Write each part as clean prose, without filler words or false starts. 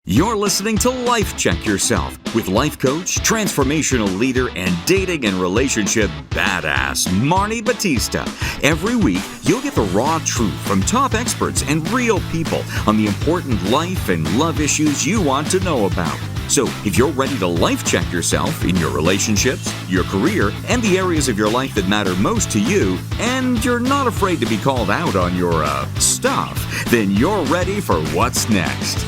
You're listening to Life Check Yourself with life coach, transformational leader, and dating and relationship badass, Marni Battista. Every week, you'll get the raw truth from top experts and real people on the important life and love issues you want to know about. So, if you're ready to life check yourself in your relationships, your career, and the areas of your life that matter most to you, and you're not afraid to be called out on your, stuff, then you're ready for what's next.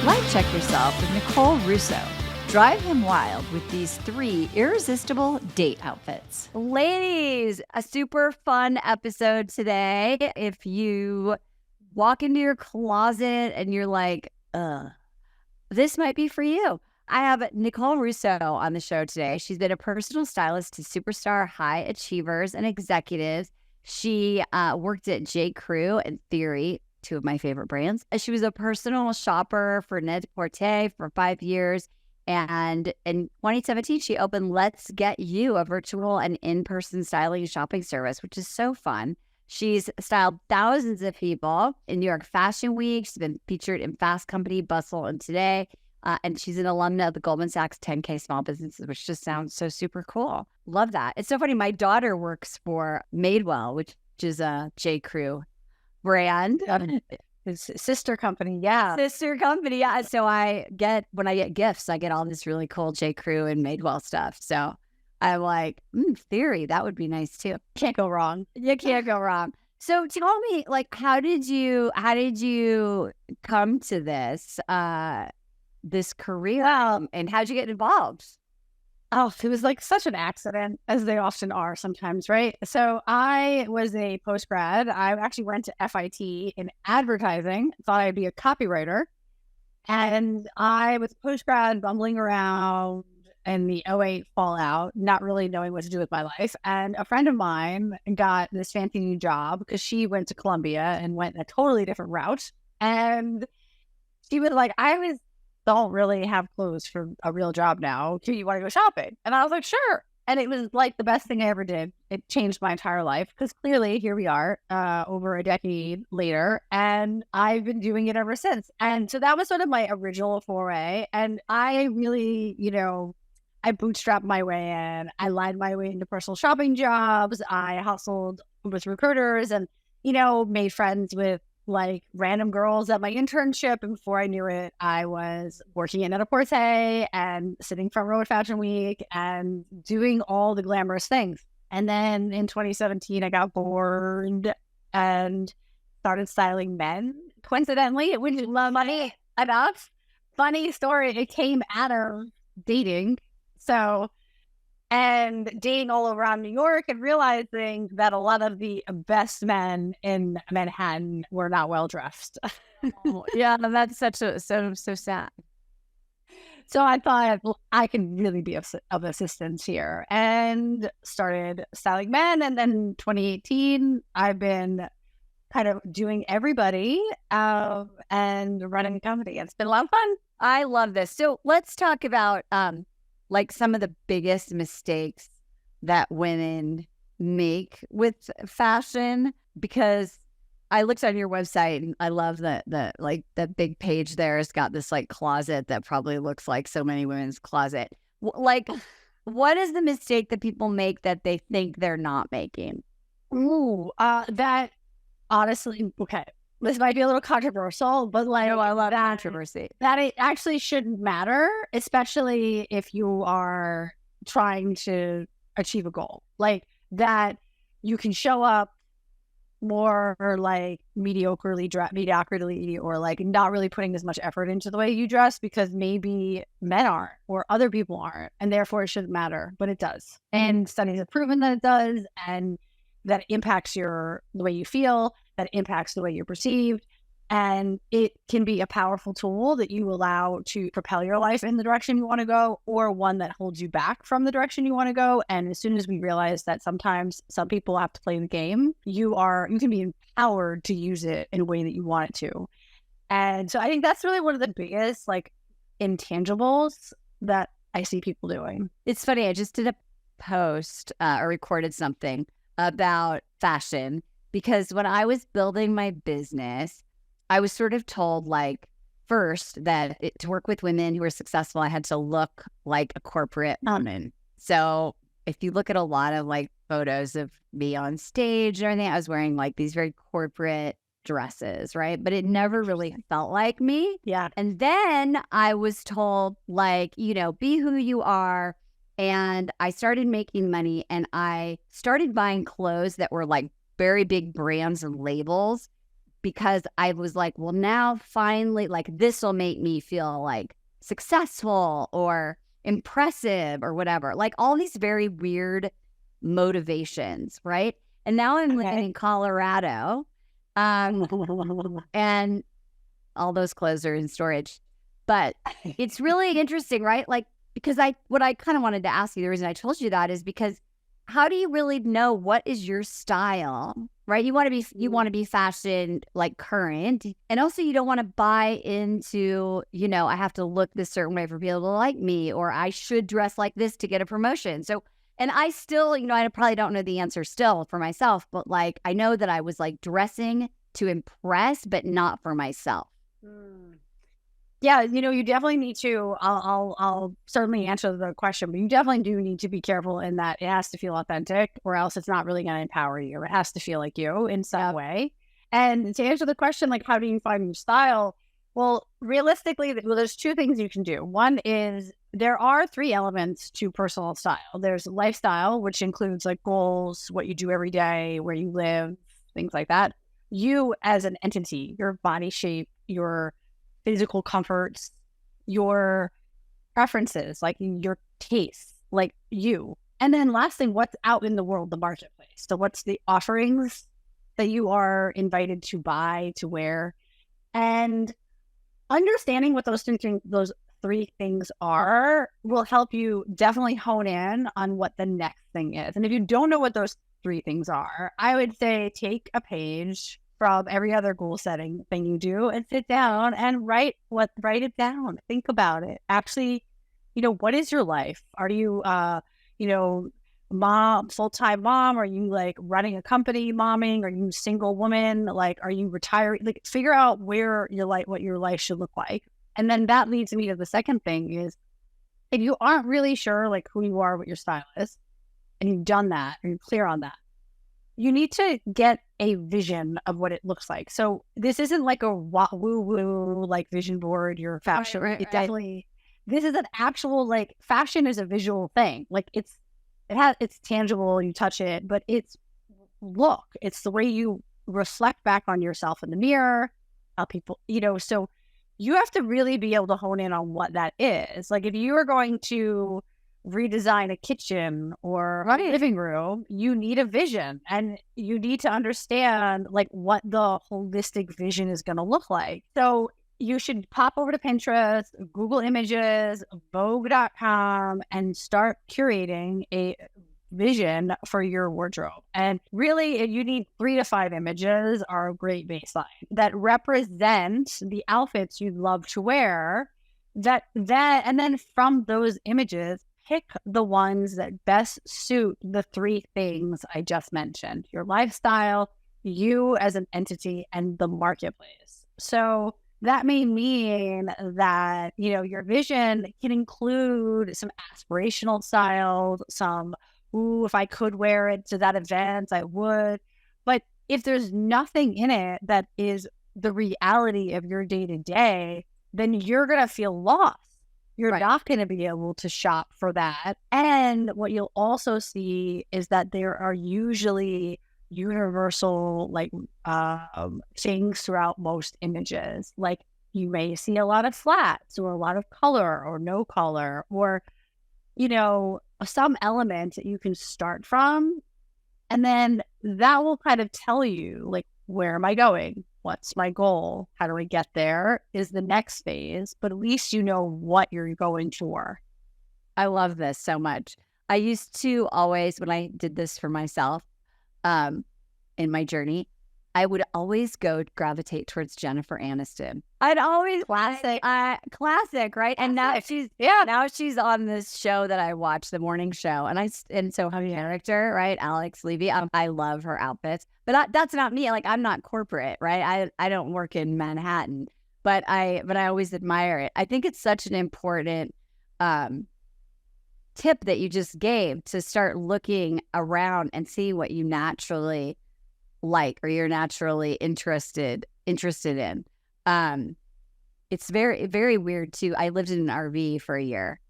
Life Check Yourself with Nicole Russo. Drive him wild with these 3 irresistible date outfits. Ladies, a super fun episode today. If you walk into your closet and you're like, this might be for you. I have Nicole Russo on the show today. She's been a personal stylist to superstar high achievers and executives. She worked at J. Crew and Theory, 2 of my favorite brands. She was a personal shopper for Net-a-Porter for 5 years. And in 2017, she opened Let's Get You, a virtual and in-person styling and shopping service, which is so fun. She's styled thousands of people in New York Fashion Week. She's been featured in Fast Company, Bustle, and Today. And she's an alumna of the Goldman Sachs 10K Small Businesses, which just sounds so super cool. Love that. It's so funny. My daughter works for Madewell, which is a J. Crew brand. His sister company, yeah. Sister company, yeah. So when I get gifts, I get all this really cool J. Crew and Madewell stuff. So I'm like, Theory, that would be nice too. Can't go wrong. You can't go wrong. So tell me, like, how did you come to this career, and how'd you get involved? Oh, it was like such an accident, as they often are sometimes, right? So I was a post-grad. I actually went to FIT in advertising, thought I'd be a copywriter. And I was post-grad bumbling around in the '08 fallout, not really knowing what to do with my life. And a friend of mine got this fancy new job because she went to Columbia and went a totally different route. And she was like, don't really have clothes for a real job now. Do you want to go shopping? And I was like, sure. And it was like the best thing I ever did. It changed my entire life because clearly here we are over a decade later, and I've been doing it ever since. And so that was sort of my original foray. And I really, I bootstrapped my way in. I lied my way into personal shopping jobs. I hustled with recruiters and, made friends with like random girls at my internship. And before I knew it, I was working at Net-a-Porter and sitting front row at Fashion Week and doing all the glamorous things. And then in 2017, I got bored and started styling men. Coincidentally, which is funny enough. Funny story, it came out of dating. And dating all around New York and realizing that a lot of the best men in Manhattan were not well dressed. Yeah, that's so sad. So I thought I could really be of assistance here and started styling men. And then 2018, I've been kind of doing everybody and running a company. It's been a lot of fun. I love this. So let's talk about like some of the biggest mistakes that women make with fashion, because I looked on your website and I love the big page there has got this like closet that probably looks like so many women's closet. Like, what is the mistake that people make that they think they're not making? That honestly, okay. This might be a little controversial, but like, I love controversy. That it actually shouldn't matter, especially if you are trying to achieve a goal. Like that you can show up more like mediocrity or like not really putting as much effort into the way you dress because maybe men aren't or other people aren't, and therefore it shouldn't matter, but it does. And studies have proven that it does, and that impacts the way you feel, that impacts the way you're perceived. And it can be a powerful tool that you allow to propel your life in the direction you want to go, or one that holds you back from the direction you want to go. And as soon as we realize that sometimes some people have to play the game, you can be empowered to use it in a way that you want it to. And so I think that's really one of the biggest like intangibles that I see people doing. It's funny. I just did a post or recorded something about fashion. because when I was building my business, I was sort of told, like, first that to work with women who are successful, I had to look like a corporate woman. So if you look at a lot of like photos of me on stage or anything, I was wearing like these very corporate dresses, right? But it never really felt like me. Yeah. And then I was told, like, you know, be who you are. And I started making money and I started buying clothes that were like very big brands and labels, because I was like, well, now finally, like, this will make me feel like successful or impressive or whatever. Like all these very weird motivations, right? And now I'm living in Colorado, and all those clothes are in storage. But it's really interesting, right? Like, because what I kind of wanted to ask you, the reason I told you that is because how do you really know what is your style, right? You want to be fashion like current, and also you don't want to buy into, you know, I have to look this certain way for people to like me, or I should dress like this to get a promotion. So, and I still, you know, I probably don't know the answer still for myself, but like I know that I was like dressing to impress, but not for myself. Yeah, you know, you definitely need to. I'll certainly answer the question, but you definitely do need to be careful in that it has to feel authentic, or else it's not really going to empower you. It has to feel like you in some way. And to answer the question, like, how do you find your style? Well, realistically, there's two things you can do. One is there are three elements to personal style. There's lifestyle, which includes like goals, what you do every day, where you live, things like that. You as an entity, your body shape, your physical comforts, your preferences, like your tastes, like you. And then last thing, what's out in the world, the marketplace. So what's the offerings that you are invited to buy, to wear, and understanding what those three things are will help you definitely hone in on what the next thing is. And if you don't know what those three things are, I would say take a page from every other goal setting thing you do and sit down and write it down. Think about it. Actually, you know, what is your life? Are you, you know, full-time mom? Are you like running a company, momming? Are you a single woman? Like, are you retiring? Like, figure out what your life should look like. And then that leads me to the second thing is, if you aren't really sure like who you are, what your style is, and you've done that, and you're clear on that, you need to get a vision of what it looks like. So this isn't like a woo-woo like vision board, your fashion. Right. This is an actual, like, fashion is a visual thing. Like it's tangible, you touch it, but it's the way you reflect back on yourself in the mirror, how people, you know, so you have to really be able to hone in on what that is. Like if you are going to redesign a kitchen or a living room, you need a vision, and you need to understand like what the holistic vision is going to look like. So you should pop over to Pinterest, Google Images, Vogue.com, and start curating a vision for your wardrobe. And really, you need 3 to 5 images are a great baseline that represent the outfits you'd love to wear. And then from those images, pick the ones that best suit the 3 things I just mentioned: your lifestyle, you as an entity, and the marketplace. So that may mean that, you know, your vision can include some aspirational styles, some, ooh, if I could wear it to that event, I would. But if there's nothing in it that is the reality of your day-to-day, then you're going to feel lost. You're not going to be able to shop for that. And what you'll also see is that there are usually universal, like, things throughout most images. Like you may see a lot of flats or a lot of color or no color, or, you know, some element that you can start from. And then that will kind of tell you, like, where am I going? What's my goal? How do I get there? Is the next phase, but at least you know what you're going for. I love this so much. I used to always, when I did this for myself, in my journey, I would always gravitate towards Jennifer Aniston. I'd always classic, right? And now she's on this show that I watch, the morning show, and so her character, right, Alex Levy. I love her outfits, but that's not me. Like, I'm not corporate, right? I don't work in Manhattan, but I always admire it. I think it's such an important tip that you just gave, to start looking around and see what you naturally like or you're naturally interested in. It's very, very weird too. I lived in an RV for a year.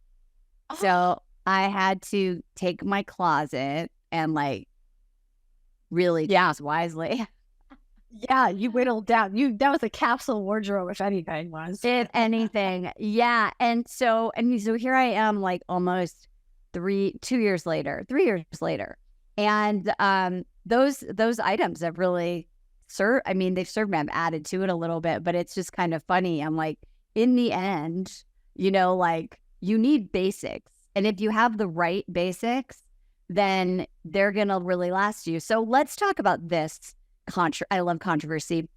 So I had to take my closet and like really choose wisely. Yeah, you whittled down. That was a capsule wardrobe, if anything was. If anything. Yeah. And so here I am, like almost 3 years later. And those items have really served. I mean, they've served me. I've added to it a little bit, but it's just kind of funny. I'm like, in the end, like, you need basics. And if you have the right basics, then they're going to really last you. So let's talk about this. I love controversy.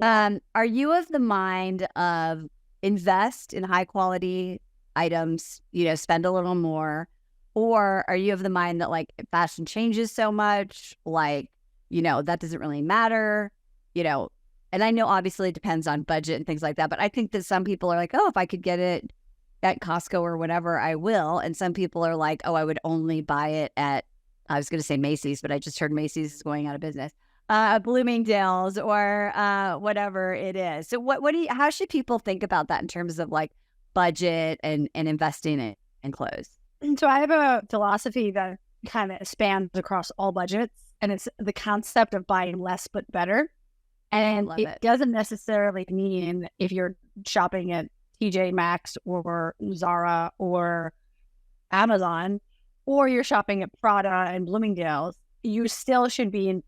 Are you of the mind of invest in high quality items, spend a little more? Or are you of the mind that, like, fashion changes so much, like, that doesn't really matter, and I know obviously it depends on budget and things like that, but I think that some people are like, oh, if I could get it at Costco or whatever, I will. And some people are like, oh, I would only buy it at, I was going to say Macy's, but I just heard Macy's is going out of business. Bloomingdale's or whatever it is. So how should people think about that in terms of like budget and investing in clothes? And so I have a philosophy that kind of spans across all budgets, and it's the concept of buying less but better. And it doesn't necessarily mean if you're shopping at TJ Maxx or Zara or Amazon, or you're shopping at Prada and Bloomingdale's, you still should be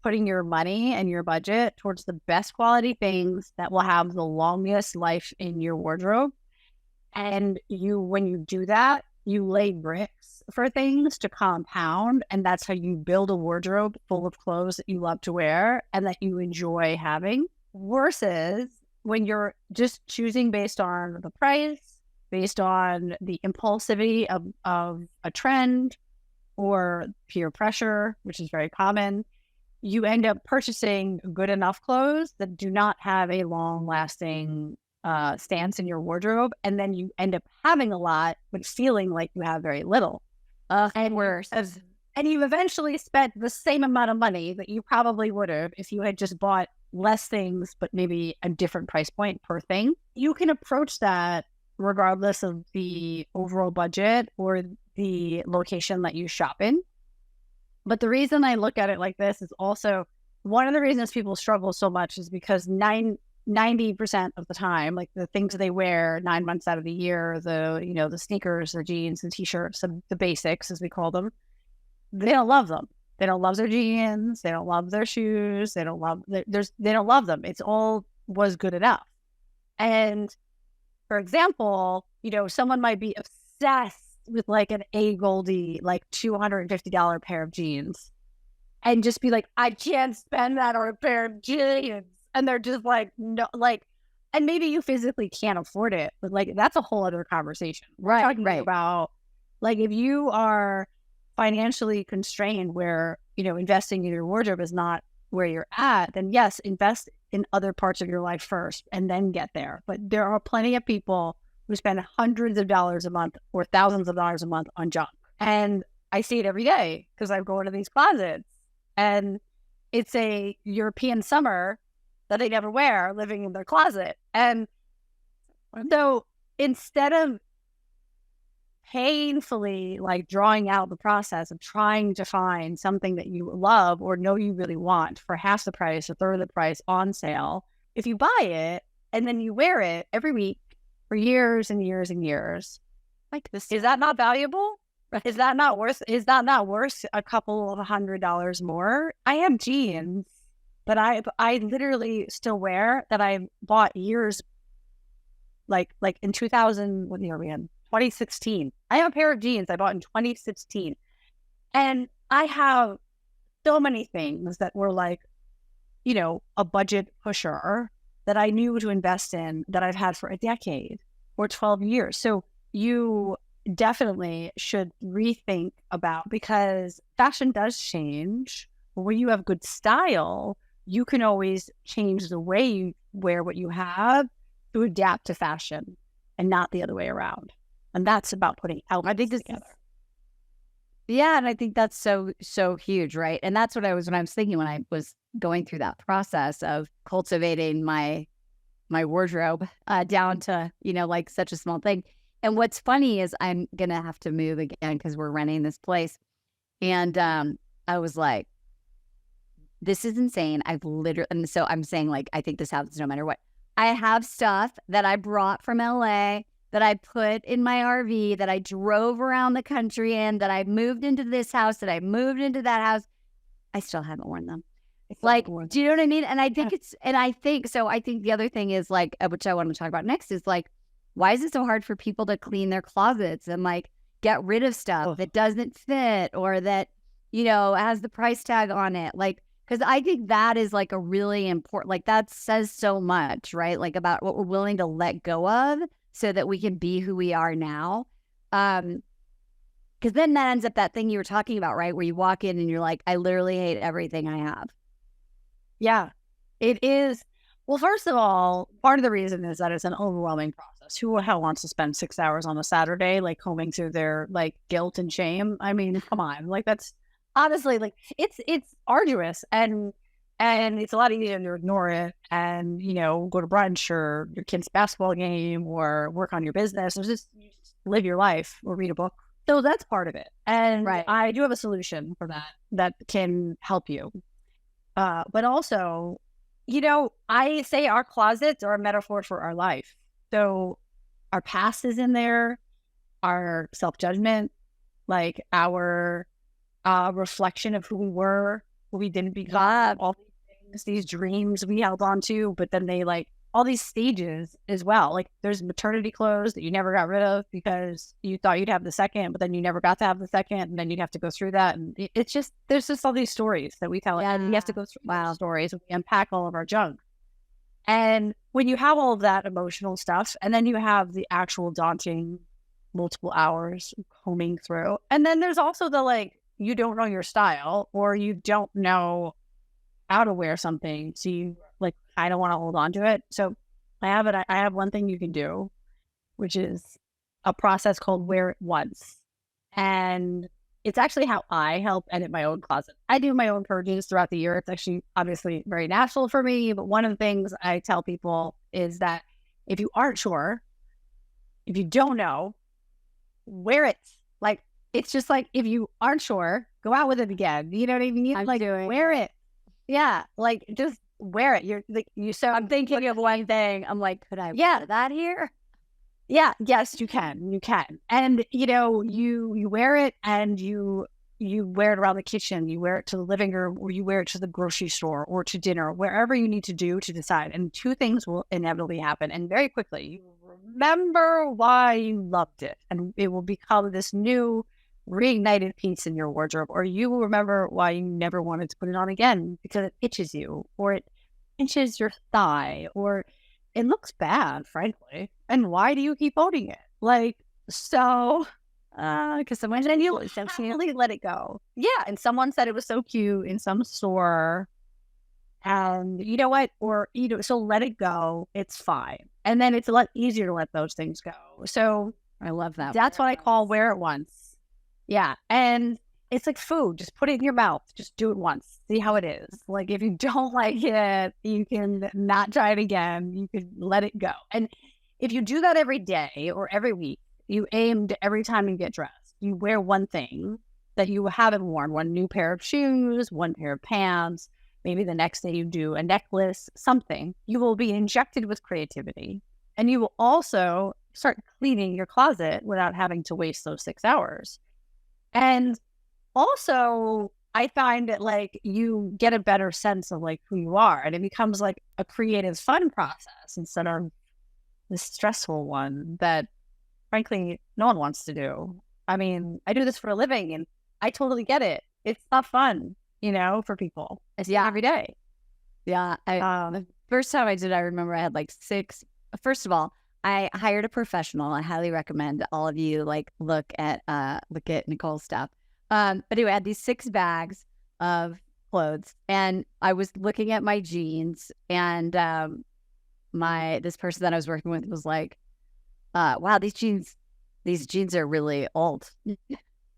putting your money and your budget towards the best quality things that will have the longest life in your wardrobe. And when you do that, you lay bricks for things to compound, and that's how you build a wardrobe full of clothes that you love to wear and that you enjoy having, versus when you're just choosing based on the price, based on the impulsivity of a trend or peer pressure, which is very common. You end up purchasing good enough clothes that do not have a long-lasting stance in your wardrobe, and then you end up having a lot but feeling like you have very little. And worse. And you've eventually spent the same amount of money that you probably would have if you had just bought less things, but maybe a different price point per thing. You can approach that regardless of the overall budget or the location that you shop in. But the reason I look at it like this is also one of the reasons people struggle so much is because 90% of the time, like the things they wear 9 months out of the year, the sneakers, the jeans, the t-shirts, the basics, as we call them, they don't love them. They don't love their jeans. They don't love their shoes. They don't love them. It's all was good enough. And for example, someone might be obsessed with like an A Goldie, like $250 pair of jeans, and just be like, I can't spend that on a pair of jeans. And they're just like, no, like, and maybe you physically can't afford it, but like, that's a whole other conversation. We're talking about like, if you are financially constrained where, investing in your wardrobe is not where you're at, then yes, invest in other parts of your life first and then get there. But there are plenty of people who spend hundreds of dollars a month or thousands of dollars a month on junk. And I see it every day because I go into these closets and it's a European summer that they never wear living in their closet. And so instead of painfully like drawing out the process of trying to find something that you love or know you really want for half the price, a third of the price on sale, if you buy it and then you wear it every week for years and years and years, like this, is that not valuable? Is that not worth a couple of $100 more? I have jeans that I literally still wear that I bought years, like in 2000, what year are we in? 2016. I have a pair of jeans I bought in 2016. And I have so many things that were like a budget pusher that I knew to invest in that I've had for a decade or 12 years. So you definitely should rethink about, because fashion does change. But when you have good style, you can always change the way you wear what you have to adapt to fashion and not the other way around. And that's about putting outfits together. Yeah, and I think that's so huge, right? And that's what I was thinking when I was going through that process of cultivating my wardrobe down to, like such a small thing. And what's funny is I'm gonna have to move again because we're renting this place. And I was like, this is insane. And so I'm saying, like, I think this happens no matter what. I have stuff that I brought from LA that I put in my RV, that I drove around the country in, that I moved into this house, that I moved into that house. I still haven't worn them. Like, do you know what I mean? And I think I think the other thing is, like, which I want to talk about next, is like, why is it so hard for people to clean their closets and like get rid of stuff that doesn't fit or that, has the price tag on it? Like, because I think that is like a really important, like that says so much, right? Like about what we're willing to let go of so that we can be who we are now. Because then that ends up that thing you were talking about, right? Where you walk in and you're like, I literally hate everything I have. Yeah, it is. Well, first of all, part of the reason is that it's an overwhelming process. Who the hell wants to spend 6 hours on a Saturday, like combing through their like guilt and shame? I mean, come on, like that's honestly like it's arduous and it's a lot easier to ignore it and go to brunch or your kid's basketball game or work on your business or just live your life or read a book. So that's part of it. And I do have a solution for that can help you. But also, I say our closets are a metaphor for our life. So our past is in there, our self-judgment, like our reflection of who we were, who we didn't become, all these things, these dreams we held on to, but then they like all these stages as well. Like there's maternity clothes that you never got rid of because you thought you'd have the second, but then you never got to have the second, and then you'd have to go through that. And it's just, there's just all these stories that we tell, and we have to go through those stories and we unpack all of our junk. And when you have all of that emotional stuff, and then you have the actual daunting multiple hours combing through, and then there's also the like, you don't know your style or you don't know how to wear something, so you like kind of want to hold on to it. So I have one thing you can do, which is a process called Wear It Once. And it's actually how I help edit my own closet. I do my own purges throughout the year. It's actually obviously very natural for me. But one of the things I tell people is that if you aren't sure, if you don't know, wear it. Like, it's just like, if you aren't sure, go out with it again. You know what I mean? Wear it. Yeah. Like, just wear it. You're like, so I'm thinking of one thing. I'm like, could I wear that here? Yeah. Yes, you can. You can. And, you wear it and you wear it around the kitchen. You wear it to the living room, or you wear it to the grocery store or to dinner, wherever you need to do to decide. And two things will inevitably happen. And very quickly, you remember why you loved it. And it will become this new reignited piece in your wardrobe, or you will remember why you never wanted to put it on again because it itches you, or it pinches your thigh, or it looks bad, frankly. And why do you keep owning it? Like, so, because someone then you essentially let it go. Yeah, and someone said it was so cute in some store, and you know what? Or so let it go. It's fine, and then it's a lot easier to let those things go. So I love that. That's what I call wear it once. Yeah. And it's like food. Just put it in your mouth. Just do it once. See how it is. Like, if you don't like it, you can not try it again. You can let it go. And if you do that every day or every week, you aim to every time you get dressed, you wear one thing that you haven't worn, one new pair of shoes, one pair of pants. Maybe the next day you do a necklace, something. You will be injected with creativity. And you will also start cleaning your closet without having to waste those 6 hours. And also, I find that like you get a better sense of like who you are, and it becomes like a creative, fun process instead of the stressful one that, frankly, no one wants to do. I mean, I do this for a living, and I totally get it. It's not fun, for people. It's every day. Yeah. The first time I did, I remember I had like 6. First of all, I hired a professional. I highly recommend all of you like look at Nicole's stuff. But anyway, I had these 6 bags of clothes, and I was looking at my jeans, and this person that I was working with was like, wow, these jeans are really old.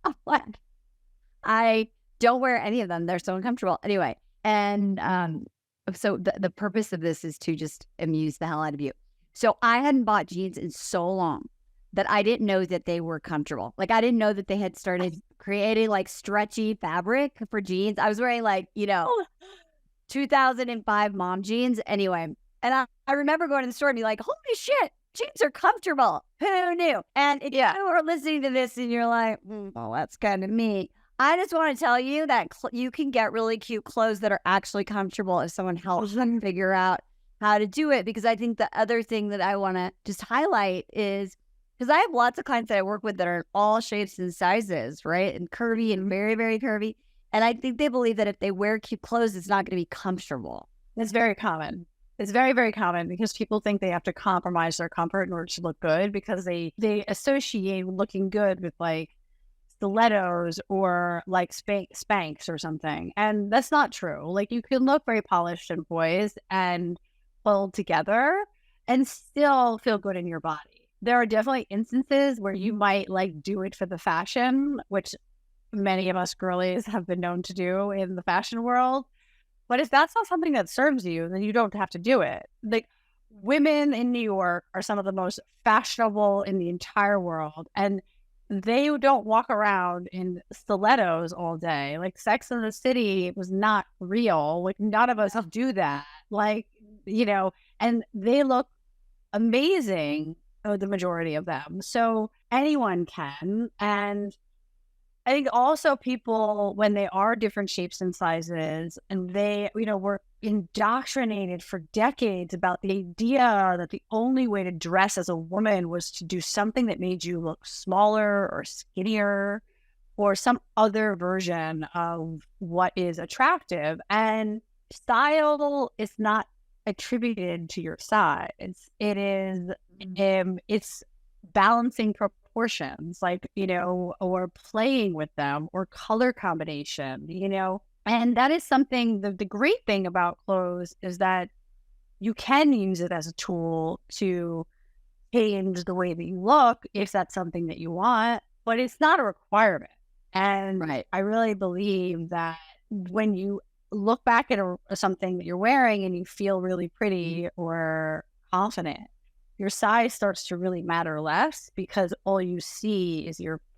I'm like, I don't wear any of them. They're so uncomfortable. Anyway, and so the purpose of this is to just amuse the hell out of you. So I hadn't bought jeans in so long that I didn't know that they were comfortable. Like, I didn't know that they had started creating like stretchy fabric for jeans. I was wearing like, 2005 mom jeans. Anyway, and I remember going to the store and be like, holy shit, jeans are comfortable. Who knew? And if you are listening to this and you're like, well, that's kind of me. I just want to tell you that you can get really cute clothes that are actually comfortable if someone helps them figure out how to do it. Because I think the other thing that I want to just highlight is, because I have lots of clients that I work with that are all shapes and sizes, right? And curvy and very, very curvy. And I think they believe that if they wear cute clothes, it's not going to be comfortable. It's very common. It's very, very common because people think they have to compromise their comfort in order to look good, because they associate looking good with like stilettos or like Spanx or something. And that's not true. Like, you can look very polished and poised and pulled together and still feel good in your body. There are definitely instances where you might like do it for the fashion, which many of us girlies have been known to do in the fashion world. But if that's not something that serves you, then you don't have to do it. Like, women in New York are some of the most fashionable in the entire world, and they don't walk around in stilettos all day. Like, Sex and the City was not real. Like, none of us do that. Like, and they look amazing, the majority of them. So anyone can. And I think also people, when they are different shapes and sizes, and they, were indoctrinated for decades about the idea that the only way to dress as a woman was to do something that made you look smaller or skinnier or some other version of what is attractive. And style is not attributed to your size. It's balancing proportions, like, or playing with them, or color combination, and that is something, the great thing about clothes is that you can use it as a tool to change the way that you look if that's something that you want, but it's not a requirement. And Right. I really believe that when you look back at something that you're wearing and you feel really pretty or confident, your size starts to really matter less, because all you see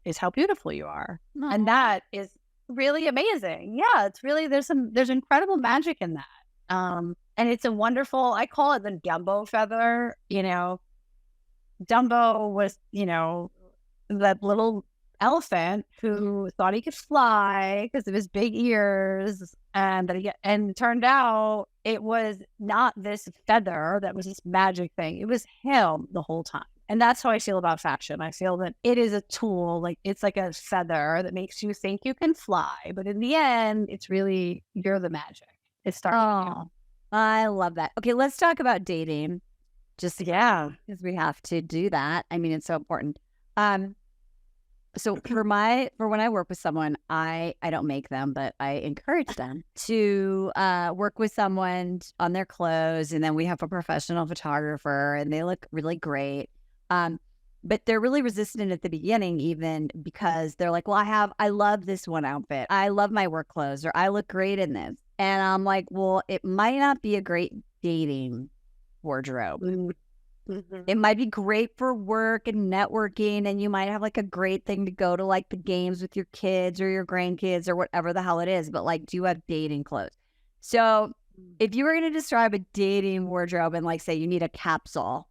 is how beautiful you are. Aww. And that is really amazing. Yeah, it's really, there's incredible magic in that. And it's a wonderful, I call it the Dumbo feather. Dumbo was, that little elephant who thought he could fly because of his big ears, and and it turned out it was not this feather that was this magic thing. It was him the whole time. And that's how I feel about fashion. I feel that it is a tool, like it's like a feather that makes you think you can fly, but in the end, it's really, you're the magic. It starts with you. I love that. Okay, let's talk about dating. Just Yeah. because we have to do that. I mean, it's so important. So for when I work with someone, I don't make them, but I encourage them to work with someone on their clothes, and then we have a professional photographer, and they look really great. But they're really resistant at the beginning, even because they're like, well, I love this one outfit. I love my work clothes, or I look great in this. And I'm like, well, it might not be a great dating wardrobe. Mm-hmm. It might be great for work and networking, and you might have like a great thing to go to like the games with your kids or your grandkids or whatever the hell it is. But like, do you have dating clothes? So if you were going to describe a dating wardrobe and like say you need a capsule,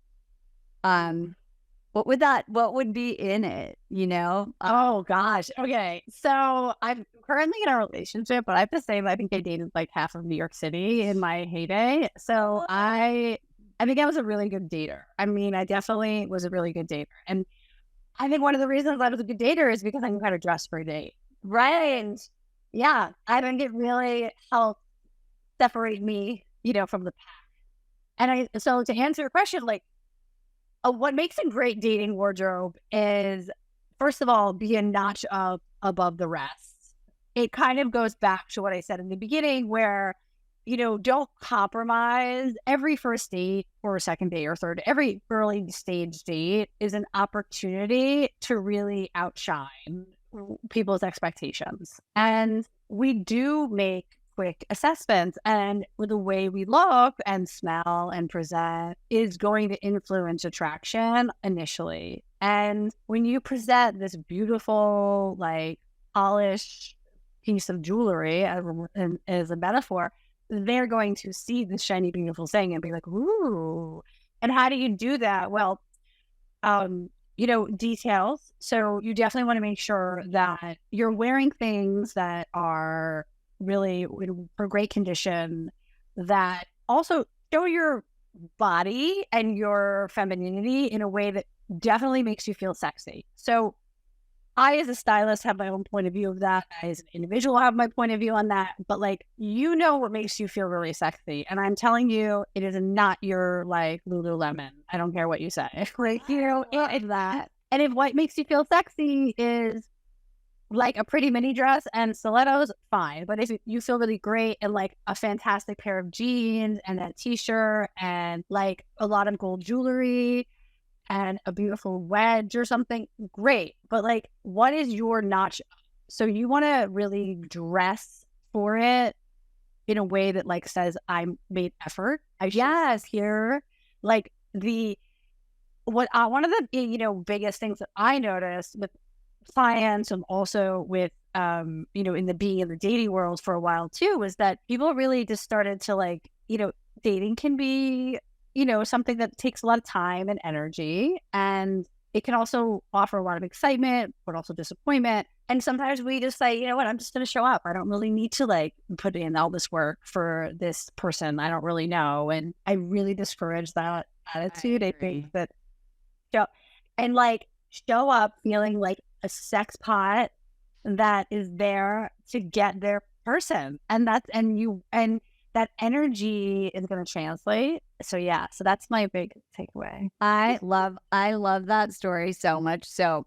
what would be in it? Oh gosh. Okay. So I'm currently in a relationship, but I have to say that I think I dated like half of New York City in my heyday. So I think I was a really good dater. I mean, I definitely was a really good dater. And I think one of the reasons I was a good dater is because I knew how to dress for a date. Right. And yeah, I think it really helped separate me, from the pack. So to answer your question, like, what makes a great dating wardrobe is, first of all, be a notch up above the rest. It kind of goes back to what I said in the beginning, where, don't compromise. Every first date or second date or third, every early stage date is an opportunity to really outshine people's expectations. And we do make quick assessments, and with the way we look and smell and present is going to influence attraction initially. And when you present this beautiful, like, polished piece of jewelry as a metaphor, they're going to see the shiny, beautiful thing and be like, ooh. And how do you do that? Well, details. So you definitely want to make sure that you're wearing things that are really for great condition, that also show your body and your femininity in a way that definitely makes you feel sexy. So I, as a stylist, have my own point of view of that. I, as an individual, have my point of view on that. But, like, what makes you feel really sexy. And I'm telling you, it is not your, like, Lululemon. I don't care what you say. Like, it's that. And if what makes you feel sexy is like a pretty mini dress and stilettos, fine. But if you feel really great in, like, a fantastic pair of jeans and a t-shirt and, like, a lot of gold jewelry and a beautiful wedge or something, great. But, like, what is your notch? So you want to really dress for it in a way that, like, says, I made effort. Yes, here. Like, one of the, biggest things that I noticed with clients, and also with, in the being in the dating world for a while too, was that people really just started to, like, dating can be, something that takes a lot of time and energy, and it can also offer a lot of excitement, but also disappointment. And sometimes we just say, you know what, I'm just going to show up. I don't really need to, like, put in all this work for this person I don't really know. And I really discourage that attitude. I think that, show up feeling like a sex pot that is there to get their person. And that energy is going to translate. So that's my big takeaway. I love that story so much. So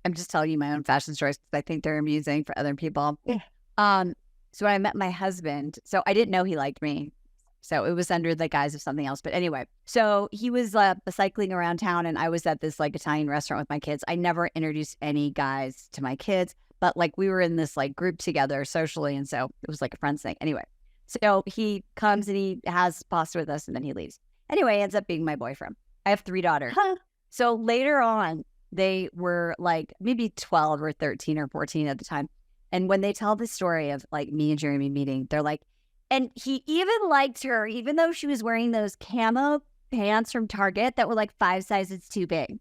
I'm just telling you my own fashion stories because I think they're amusing for other people. Yeah. So when I met my husband, so I didn't know he liked me. So it was under the guise of something else. But anyway, so he was cycling around town, and I was at this, like, Italian restaurant with my kids. I never introduced any guys to my kids, but, like, we were in this, like, group together socially. And so it was like a friends thing. Anyway, so he comes and he has pasta with us, and then he leaves. Anyway, he ends up being my boyfriend. I have 3 daughters. So later on, they were, like, maybe 12 or 13 or 14 at the time. And when they tell the story of, like, me and Jeremy meeting, they're like, and he even liked her, even though she was wearing those camo pants from Target that were, like, 5 sizes too big.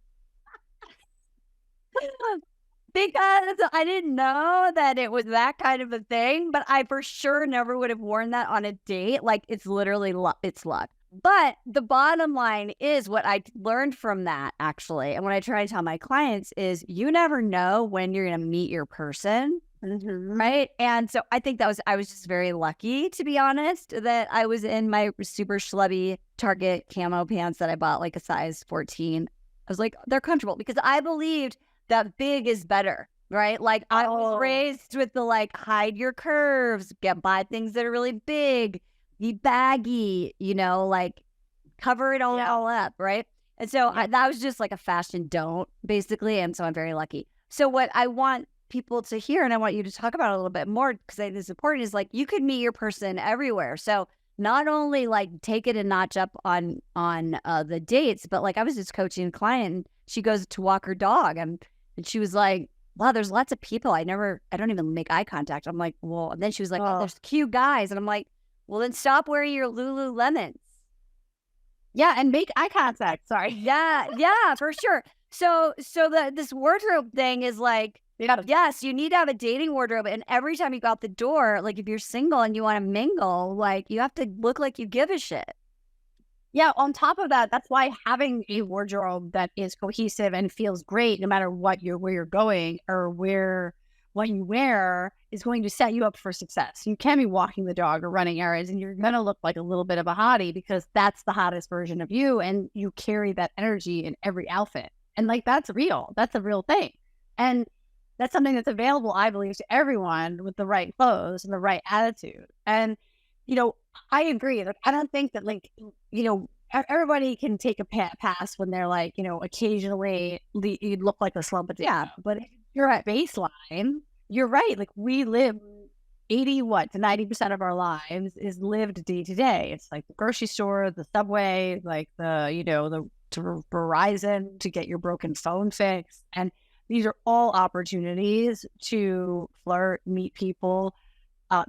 Because I didn't know that it was that kind of a thing, but I for sure never would have worn that on a date. Like, it's literally it's luck. But the bottom line is what I learned from that, actually, and what I try to tell my clients is, you never know when you're going to meet your person. Right. And so I think I was just very lucky, to be honest, that I was in my super schlubby Target camo pants that I bought, like, a size 14. I was like, they're comfortable, because I believed that big is better. Right. Like, I was raised with the, like, hide your curves, buy things that are really big, be baggy, like, cover it all up. Right. And so that was just like a fashion don't, basically. And so I'm very lucky. So what I want people to hear, and I want you to talk about it a little bit more, because I think it's important, is, like, you could meet your person everywhere. So not only, like, take it a notch up on the dates, but, like, I was just coaching a client, and she goes to walk her dog, and she was like, wow, there's lots of people. I don't even make eye contact. I'm like, well, and then she was like, oh, there's cute guys. And I'm like, well, then stop wearing your Lululemons. Yeah, and make eye contact. Sorry. Yeah, for sure. So this wardrobe thing is like, yes, you need to have a dating wardrobe. And every time you go out the door, like, if you're single and you want to mingle, like, you have to look like you give a shit. Yeah, on top of that, that's why having a wardrobe that is cohesive and feels great, no matter where you're going or what you wear is going to set you up for success. You can be walking the dog or running errands and you're going to look like a little bit of a hottie because that's the hottest version of you. And you carry that energy in every outfit. And like, that's real. That's a real thing. And that's something that's available, I believe, to everyone with the right clothes and the right attitude. And, I agree. Like, I don't think that everybody can take a pass when they're like, occasionally you look like a slump. Yeah. But if you're at baseline, you're right. Like we live 80 to 90% of our lives is lived day to day. It's like the grocery store, the subway, like the Verizon to get your broken phone fixed. And these are all opportunities to flirt, meet people,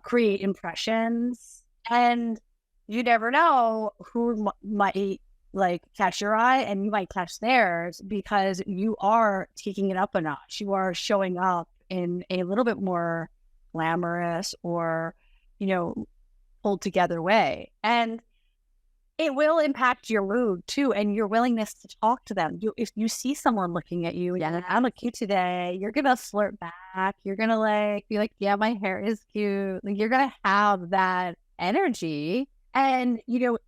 create impressions. And you never know who might catch your eye and you might catch theirs because you are taking it up a notch. You are showing up in a little bit more glamorous or, pulled together way. And it will impact your mood too and your willingness to talk to them. If you see someone looking at you, and I look cute today, you're going to flirt back. You're going to be like, yeah, my hair is cute. Like you're going to have that energy. And,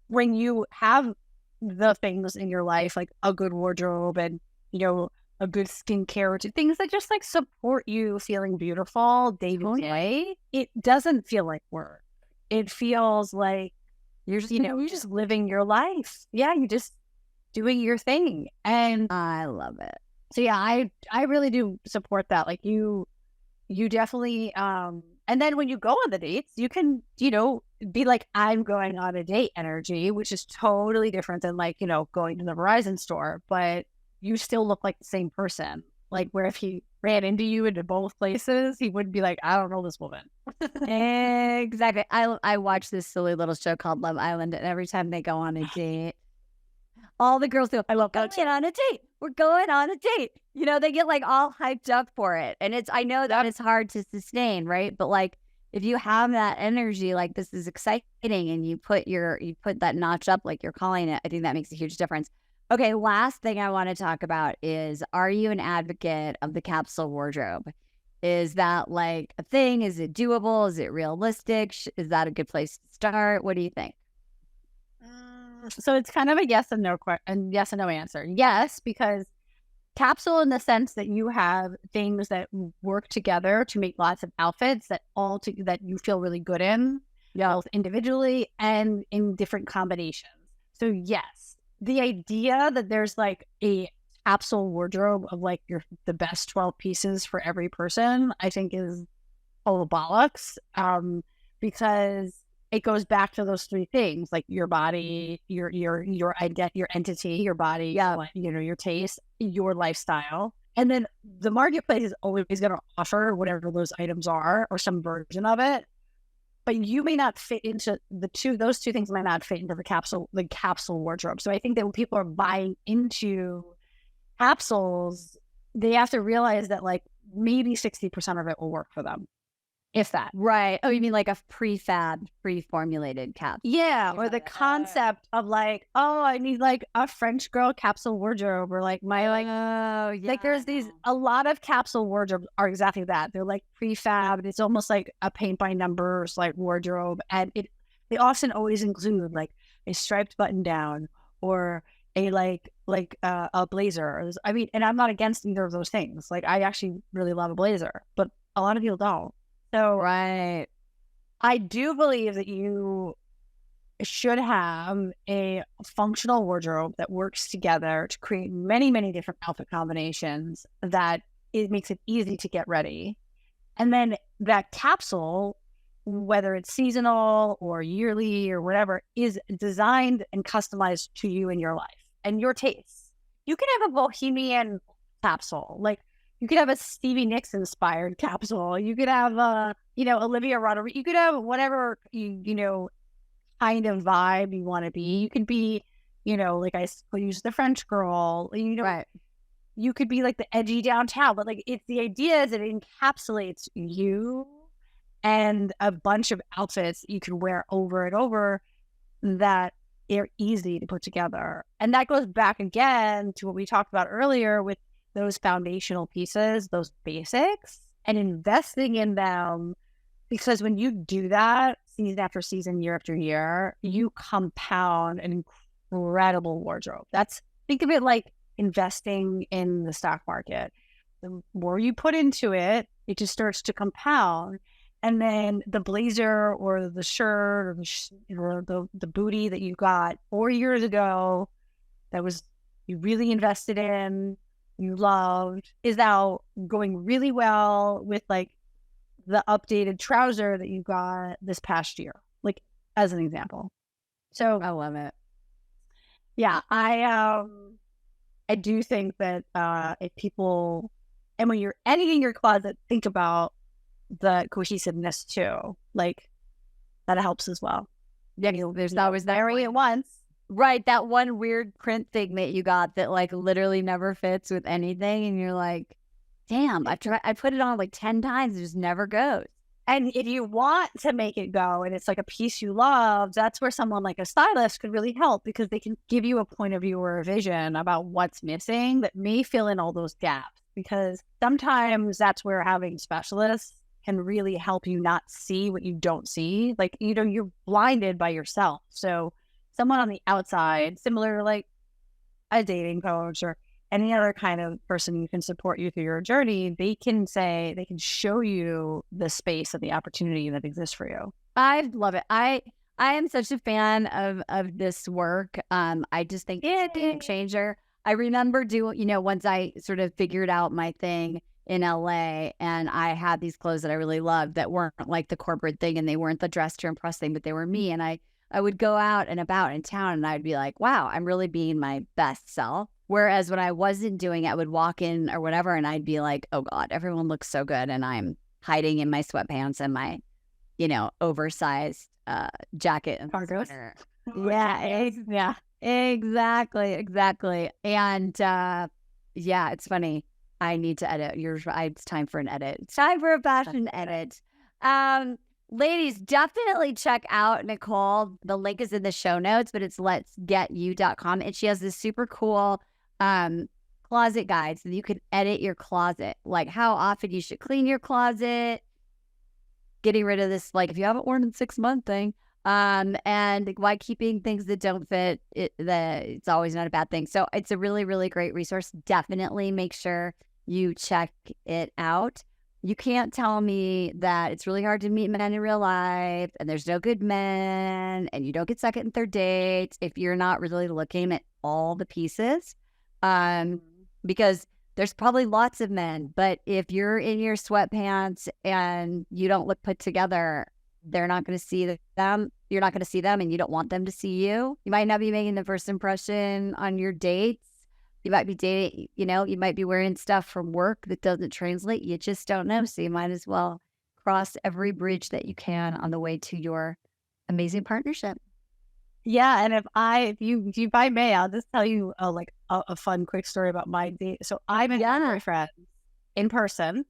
when you have the things in your life, like a good wardrobe and, a good skincare routine, things that just support you feeling beautiful day to day, it doesn't feel like work. It feels like you're just living your life. Yeah, you're just doing your thing. And I love it. So yeah, I really do support that. Like you definitely and then when you go on the dates, you can, be like, I'm going on a date energy, which is totally different than going to the Verizon store, but you still look like the same person. Like where if he ran into you into both places, he wouldn't be like, I don't know this woman. Exactly. I watch this silly little show called Love Island, and every time they go on a date, all the girls go, I love going on a date. We're going on a date. They get all hyped up for it. And I know that it's hard to sustain, right? But if you have that energy, this is exciting and you put that notch up, like you're calling it, I think that makes a huge difference. Okay, last thing I want to talk about is, are you an advocate of the capsule wardrobe? Is that a thing? Is it doable? Is it realistic? Is that a good place to start? What do you think? So it's kind of a yes and no answer. Yes, because capsule in the sense that you have things that work together to make lots of outfits that you feel really good in, both individually and in different combinations. So yes, the idea that there's a capsule wardrobe of the best 12 pieces for every person, I think is full of bollocks, because it goes back to those three things, like your body, your entity, your body, your taste, your lifestyle. And then the marketplace is always going to offer whatever those items are or some version of it. But you may not fit into those two things might not fit into the capsule wardrobe. So I think that when people are buying into capsules, they have to realize that maybe 60% of it will work for them. If that. Right. Oh, you mean a pre-formulated cap? Yeah. Or the concept of I need a French girl capsule wardrobe, or there's a lot of capsule wardrobes are exactly that. They're prefab. And it's almost like a paint by numbers wardrobe. And they often always include a striped button down or a a blazer. And I'm not against either of those things. I actually really love a blazer, but a lot of people don't. So right. I do believe that you should have a functional wardrobe that works together to create many, many different outfit combinations that it makes it easy to get ready. And then that capsule, whether it's seasonal or yearly or whatever, is designed and customized to you and your life and your tastes. You can have a bohemian capsule, you could have a Stevie Nicks inspired capsule. You could have Olivia Rodrigo. You could have whatever kind of vibe you want to be. You could be, I use the French girl. Right. You could be the edgy downtown, but it's the idea is that it encapsulates you and a bunch of outfits you can wear over and over that are easy to put together. And that goes back again to what we talked about earlier with those foundational pieces, those basics. and investing in them, because when you do that season after season, year after year, you compound an incredible wardrobe. Think of it like investing in the stock market. The more you put into it, it just starts to compound. And then the blazer or the shirt or the booty that you got 4 years ago that was you really invested in, you loved, is now going really well with like the updated trouser that you got this past year, like as an example. So I love it. Yeah, I do think that if people, and when you're editing your closet, think about the cohesiveness too. Like that helps as well. Yeah, there's always that wearing it once. Right, that one weird print thing that you got that like literally never fits with anything, and you're like, damn, I put it on like 10 times, it just never goes. And if you want to make it go and it's like a piece you love, that's where someone like a stylist could really help, because they can give you a point of view or a vision about what's missing that may fill in all those gaps. Because sometimes that's where having specialists can really help you not see what you don't see. Like, you're blinded by yourself. So someone on the outside, similar to like a dating coach or any other kind of person who can support you through your journey, they can show you the space and the opportunity that exists for you. I love it. I am such a fan of this work. I just think it's a game changer. I remember once I sort of figured out my thing in LA, and I had these clothes that I really loved that weren't like the corporate thing, and they weren't the dress to impress thing, but they were me. And I would go out and about in town, and I'd be like, wow, I'm really being my best self. Whereas when I wasn't doing it, I would walk in or whatever, and I'd be like, oh God, everyone looks so good. And I'm hiding in my sweatpants and my, oversized jacket and cargo. Yeah, exactly. And yeah, it's funny. I need to edit. It's time for an edit. It's time for a fashion edit. Ladies, definitely check out Nicole. The link is in the show notes, but it's letsgetyou.com. And she has this super cool closet guide so that you can edit your closet, like how often you should clean your closet, getting rid of this, like if you haven't worn in 6 month thing, and why keeping things that don't fit, it's always not a bad thing. So it's a really, really great resource. Definitely make sure you check it out. You can't tell me that it's really hard to meet men in real life and there's no good men and you don't get second and third dates if you're not really looking at all the pieces. Because there's probably lots of men, but if you're in your sweatpants and you don't look put together, they're not going to see them. You're not going to see them, and you don't want them to see you. You might not be making the first impression on your dates. You might be dating, you might be wearing stuff from work that doesn't translate. You just don't know. So you might as well cross every bridge that you can on the way to your amazing partnership. Yeah. And if I may, I'll just tell you a fun, quick story about my date. So I met my boyfriend in person.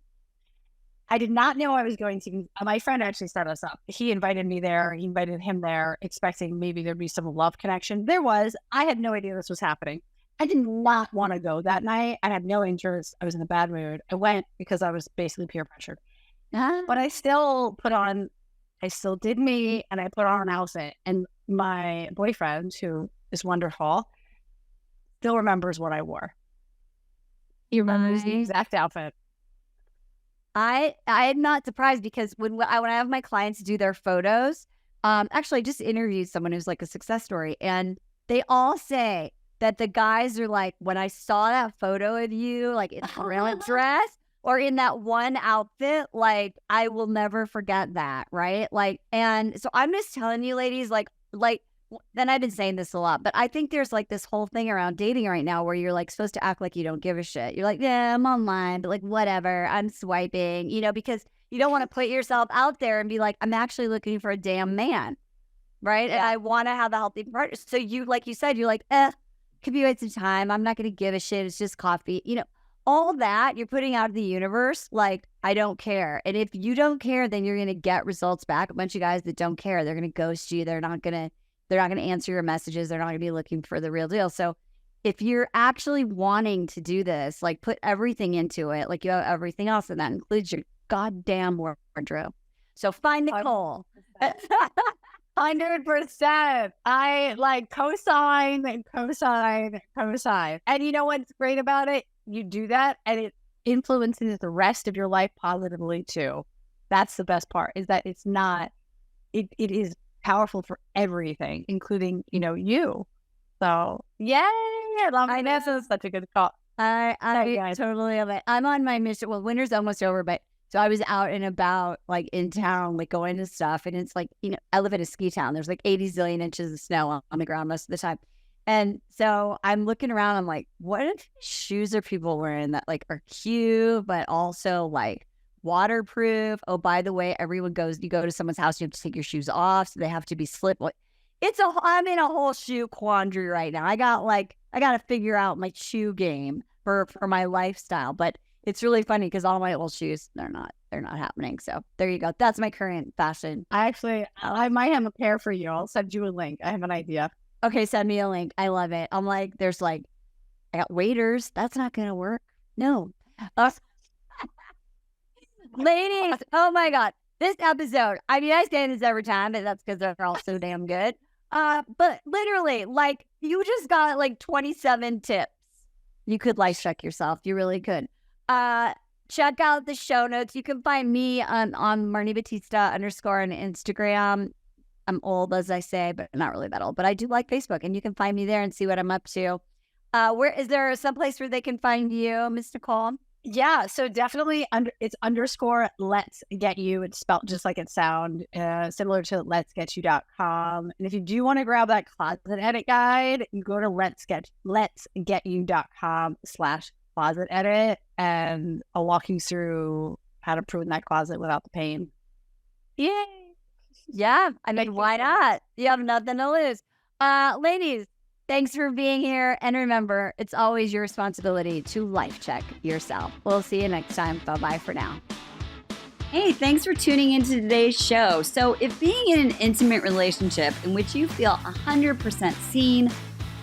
I did not know I was going to. My friend actually set us up. He invited me there. He invited him there, expecting maybe there'd be some love connection. There was. I had no idea this was happening. I did not want to go that night. I had no interest. I was in a bad mood. I went because I was basically peer pressured. But I still did me, and I put on an outfit. And my boyfriend, who is wonderful, still remembers what I wore. He remembers the exact outfit. I am not surprised, because when I have my clients do their photos, actually I just interviewed someone who's like a success story, and they all say that the guys are like, when I saw that photo of you, like in a real dress or in that one outfit, like I will never forget that, right? Like, and so I'm just telling you, ladies, like, then I've been saying this a lot, but I think there's like this whole thing around dating right now where you're like supposed to act like you don't give a shit. You're like, yeah, I'm online, but like whatever, I'm swiping, because you don't want to put yourself out there and be like, I'm actually looking for a damn man, right? Yeah. And I want to have a healthy partner. So you, like you said, you're like, could be waste of time. I'm not going to give a shit. It's just coffee. All that you're putting out of the universe, like, I don't care. And if you don't care, then you're going to get results back. A bunch of guys that don't care, they're going to ghost you. They're not going to answer your messages. They're not going to be looking for the real deal. So if you're actually wanting to do this, like put everything into it, like you have everything else, and that includes your goddamn wardrobe. So find Nicole. 100%. I like co-sign. And you know what's great about it? You do that and it influences the rest of your life positively too. That's the best part, is that it's not, it is powerful for everything, including, you. So yay. I know, so it's such a good call. I totally love it. I'm on my mission. Well, winter's almost over, but so I was out and about, like in town, like going to stuff. And it's like, I live in a ski town. There's like 80 zillion inches of snow on the ground most of the time. And so I'm looking around. I'm like, what shoes are people wearing that like are cute, but also like waterproof? Oh, by the way, you go to someone's house, you have to take your shoes off. So they have to be slip. I'm in a whole shoe quandary right now. I got to figure out my shoe game for my lifestyle, but it's really funny because all my old shoes, they're not happening. So there you go. That's my current fashion. I might have a pair for you. I'll send you a link. I have an idea. Okay, send me a link. I love it. I'm like, I got waders. That's not going to work. No. Ladies, oh my God. This episode, I say this every time, but that's because they're all so damn good. But literally, like, you just got like 27 tips. You could life check yourself. You really could. Check out the show notes. You can find me on Marni Battista _ on Instagram. I'm old, as I say, but not really that old. But I do like Facebook, and you can find me there and see what I'm up to. Where is there some place where they can find you, Miss Nicole? Yeah, so definitely it's _ Let's Get You. It's spelled just like it sounds, similar to letsgetyou.com. And if you do want to grab that closet edit guide, you go to letsgetyou.com/closet edit, and I'll walk you through how to prune that closet without the pain. Yay! Yeah, I mean, why not? You have nothing to lose. Ladies, thanks for being here. And remember, it's always your responsibility to life check yourself. We'll see you next time. Bye-bye for now. Hey, thanks for tuning into today's show. So if being in an intimate relationship in which you feel 100% seen,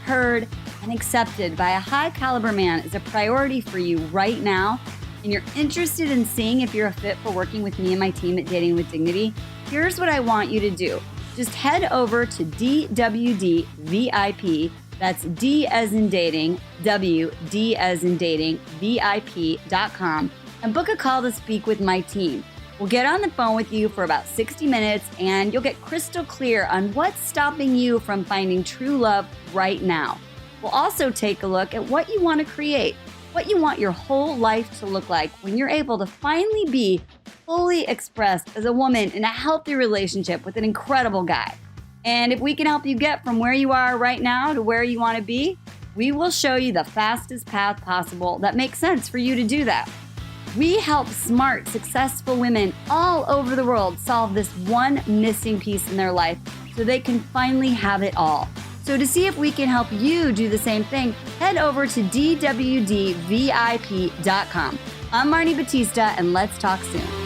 heard, and accepted by a high caliber man is a priority for you right now, and you're interested in seeing if you're a fit for working with me and my team at Dating with Dignity, here's what I want you to do. Just head over to DWD VIP, that's D as in dating, W, D as in dating, VIP.com, and book a call to speak with my team. We'll get on the phone with you for about 60 minutes, and you'll get crystal clear on what's stopping you from finding true love right now. We'll also take a look at what you want to create, what you want your whole life to look like when you're able to finally be fully expressed as a woman in a healthy relationship with an incredible guy. And if we can help you get from where you are right now to where you want to be, we will show you the fastest path possible that makes sense for you to do that. We help smart, successful women all over the world solve this one missing piece in their life so they can finally have it all. So to see if we can help you do the same thing, head over to DWDVIP.com. I'm Marni Battista, and let's talk soon.